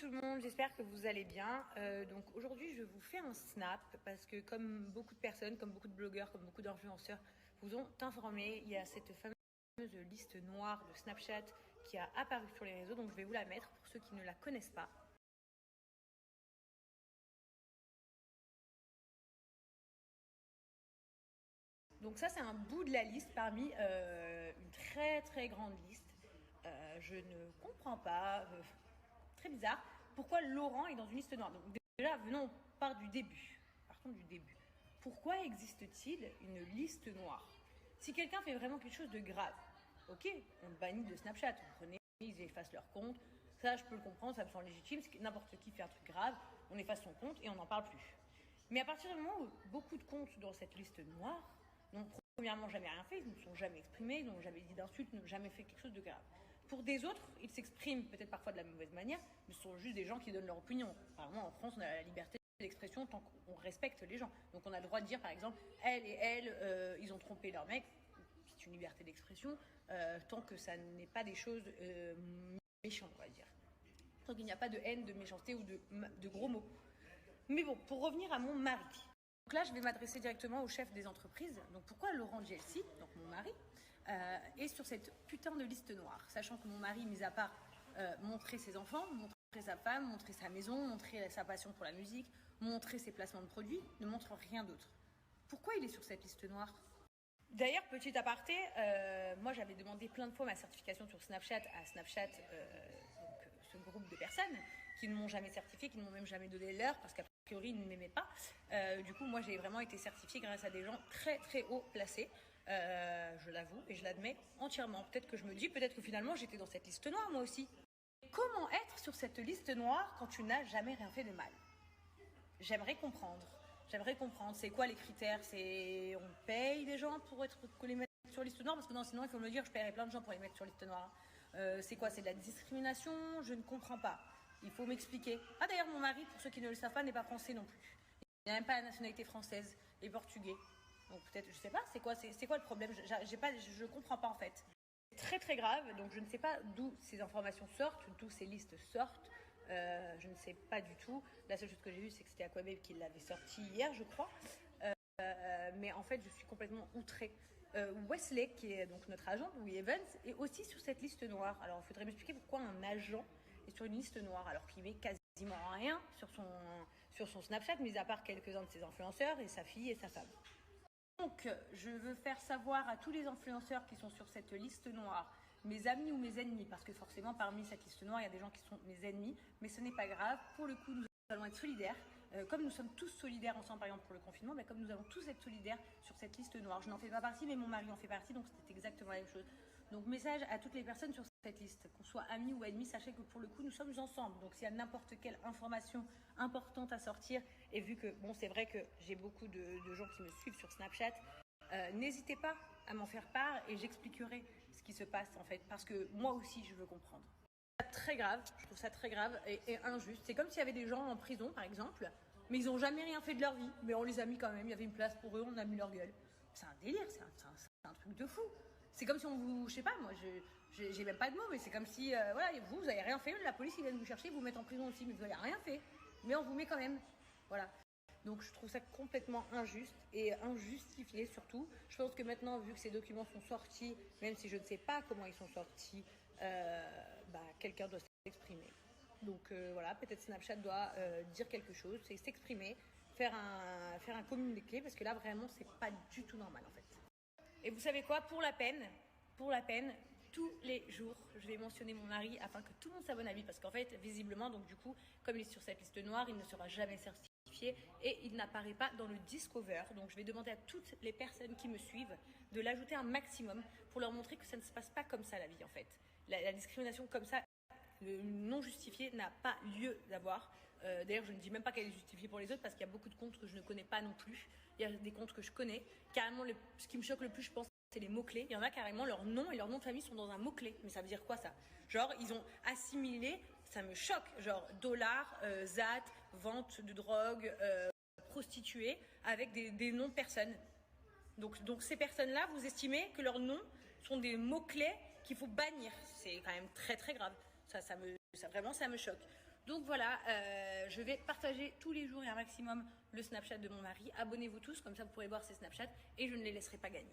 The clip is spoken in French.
tout le monde, j'espère que vous allez bien. Donc aujourd'hui, je vous fais un snap parce que comme beaucoup de personnes, comme beaucoup de blogueurs, comme beaucoup d'influenceurs vous ont informé, il y a cette fameuse liste noire de Snapchat qui a apparu sur les réseaux. Donc je vais vous la mettre pour ceux qui ne la connaissent pas. Donc ça, c'est un bout de la liste parmi une très grande liste. Je ne comprends pas, très bizarre, pourquoi Laurent est dans une liste noire. Donc déjà, venons, part du début. Partons du début. Pourquoi existe-t-il une liste noire? Si quelqu'un fait vraiment quelque chose de grave, ok, on le bannit de Snapchat, vous prenez, ils effacent leur compte, ça je peux le comprendre, ça me semble légitime, n'importe qui fait un truc grave, on efface son compte et on n'en parle plus. Mais à partir du moment où beaucoup de comptes dans cette liste noire n'ont premièrement jamais rien fait, ils ne sont jamais exprimés, ils n'ont jamais dit d'insultes, n'ont jamais fait quelque chose de grave. Pour des autres, ils s'expriment peut-être parfois de la mauvaise manière, mais ce sont juste des gens qui donnent leur opinion. Apparemment, en France, on a la liberté d'expression tant qu'on respecte les gens. Donc on a le droit de dire, par exemple, elle, ils ont trompé leur mec. C'est une liberté d'expression, tant que ça n'est pas des choses méchantes, on va dire. Tant qu'il n'y a pas de haine, de méchanceté ou de gros mots. Mais bon, pour revenir à mon mari. Donc là, je vais m'adresser directement au chef des entreprises. Donc pourquoi Laurent Gielsi, donc mon mari, est sur cette putain de liste noire, sachant que mon mari, mis à part montrer ses enfants, montrer sa femme, montrer sa maison, montrer sa passion pour la musique, montrer ses placements de produits, ne montre rien d'autre. Pourquoi il est sur cette liste noire? D'ailleurs, petit aparté, moi j'avais demandé plein de fois ma certification sur Snapchat à Snapchat, donc ce groupe de personnes qui ne m'ont jamais certifié, qui ne m'ont même jamais donné l'heure parce qu'a priori ils ne m'aimaient pas. Du coup, moi j'ai vraiment été certifiée grâce à des gens très haut placés. Je l'avoue et je l'admets entièrement. Peut-être que je me dis, peut-être que finalement j'étais dans cette liste noire moi aussi. Comment être sur cette liste noire quand tu n'as jamais rien fait de mal? J'aimerais comprendre. C'est quoi les critères? C'est on paye des gens pour les mettre sur liste noire? Parce que non, sinon il faut me le dire, je paierais plein de gens pour les mettre sur liste noire. C'est quoi? C'est de la discrimination? Je ne comprends pas. Il faut m'expliquer. Ah d'ailleurs, mon mari, pour ceux qui ne le savent pas, n'est pas français non plus. Il n'a même pas la nationalité française, il est portugais. Donc peut-être, je sais pas, c'est quoi le problème? Je comprends pas en fait. C'est très grave, donc je ne sais pas d'où ces informations sortent, d'où ces listes sortent. Je ne sais pas du tout. La seule chose que j'ai vue, c'est que c'était Aquababe qui l'avait sorti hier, je crois. Mais en fait, je suis complètement outrée. Wesley, qui est donc notre agent, Louis Evans, est aussi sur cette liste noire. Alors, il faudrait m'expliquer pourquoi un agent est sur une liste noire, alors qu'il met quasiment rien sur son Snapchat, mis à part quelques-uns de ses influenceurs et sa fille et sa femme. Donc, je veux faire savoir à tous les influenceurs qui sont sur cette liste noire, mes amis ou mes ennemis, parce que forcément parmi cette liste noire il y a des gens qui sont mes ennemis, mais ce n'est pas grave, pour le coup nous allons être solidaires, comme nous sommes tous solidaires ensemble par exemple pour le confinement, comme nous allons tous être solidaires sur cette liste noire. Je n'en fais pas partie mais mon mari en fait partie, donc c'est exactement la même chose. Donc message à toutes les personnes sur cette liste, qu'on soit amis ou ennemis, sachez que pour le coup nous sommes ensemble, donc s'il y a n'importe quelle information importante à sortir, et vu que bon c'est vrai que j'ai beaucoup de gens qui me suivent sur Snapchat, n'hésitez pas à m'en faire part et j'expliquerai ce qui se passe en fait, parce que moi aussi je veux comprendre. Très grave, je trouve ça très grave et injuste. C'est comme s'il y avait des gens en prison par exemple, mais ils n'ont jamais rien fait de leur vie, mais on les a mis quand même, il y avait une place pour eux, on a mis leur gueule. C'est un délire, c'est un truc de fou. C'est comme si on vous, je sais pas moi, j'ai même pas de mots, mais c'est comme si voilà, vous avez rien fait, la police ils viennent vous chercher, vous mettre en prison aussi, mais vous avez rien fait, mais on vous met quand même, voilà. Donc je trouve ça complètement injuste et injustifié surtout. Je pense que maintenant, vu que ces documents sont sortis, même si je ne sais pas comment ils sont sortis, quelqu'un doit s'exprimer. Donc voilà, peut-être Snapchat doit dire quelque chose, c'est s'exprimer, faire un communiqué, parce que là vraiment c'est pas du tout normal en fait. Et vous savez quoi, pour la peine, tous les jours, je vais mentionner mon mari afin que tout le monde s'abonne à lui, parce qu'en fait, visiblement, donc du coup, comme il est sur cette liste noire, il ne sera jamais certifié et il n'apparaît pas dans le Discover. Donc je vais demander à toutes les personnes qui me suivent de l'ajouter un maximum pour leur montrer que ça ne se passe pas comme ça la vie en fait. La discrimination comme ça, le non justifié n'a pas lieu d'avoir. D'ailleurs, je ne dis même pas qu'elle est justifiée pour les autres parce qu'il y a beaucoup de comptes que je ne connais pas non plus. Il y a des comptes que je connais. Carrément, ce qui me choque le plus, je pense, c'est les mots-clés. Il y en a carrément, leur nom et leur nom de famille sont dans un mot-clé. Mais ça veut dire quoi ça? Genre, ils ont assimilé, ça me choque, genre dollar, ZAT, vente de drogue, prostituée, avec des noms de personnes. Donc ces personnes-là, vous estimez que leurs noms sont des mots-clés qu'il faut bannir. C'est quand même très grave. Vraiment, ça me choque. Donc voilà, je vais partager tous les jours et un maximum le Snapchat de mon mari. Abonnez-vous tous, comme ça vous pourrez voir ses Snapchats et je ne les laisserai pas gagner.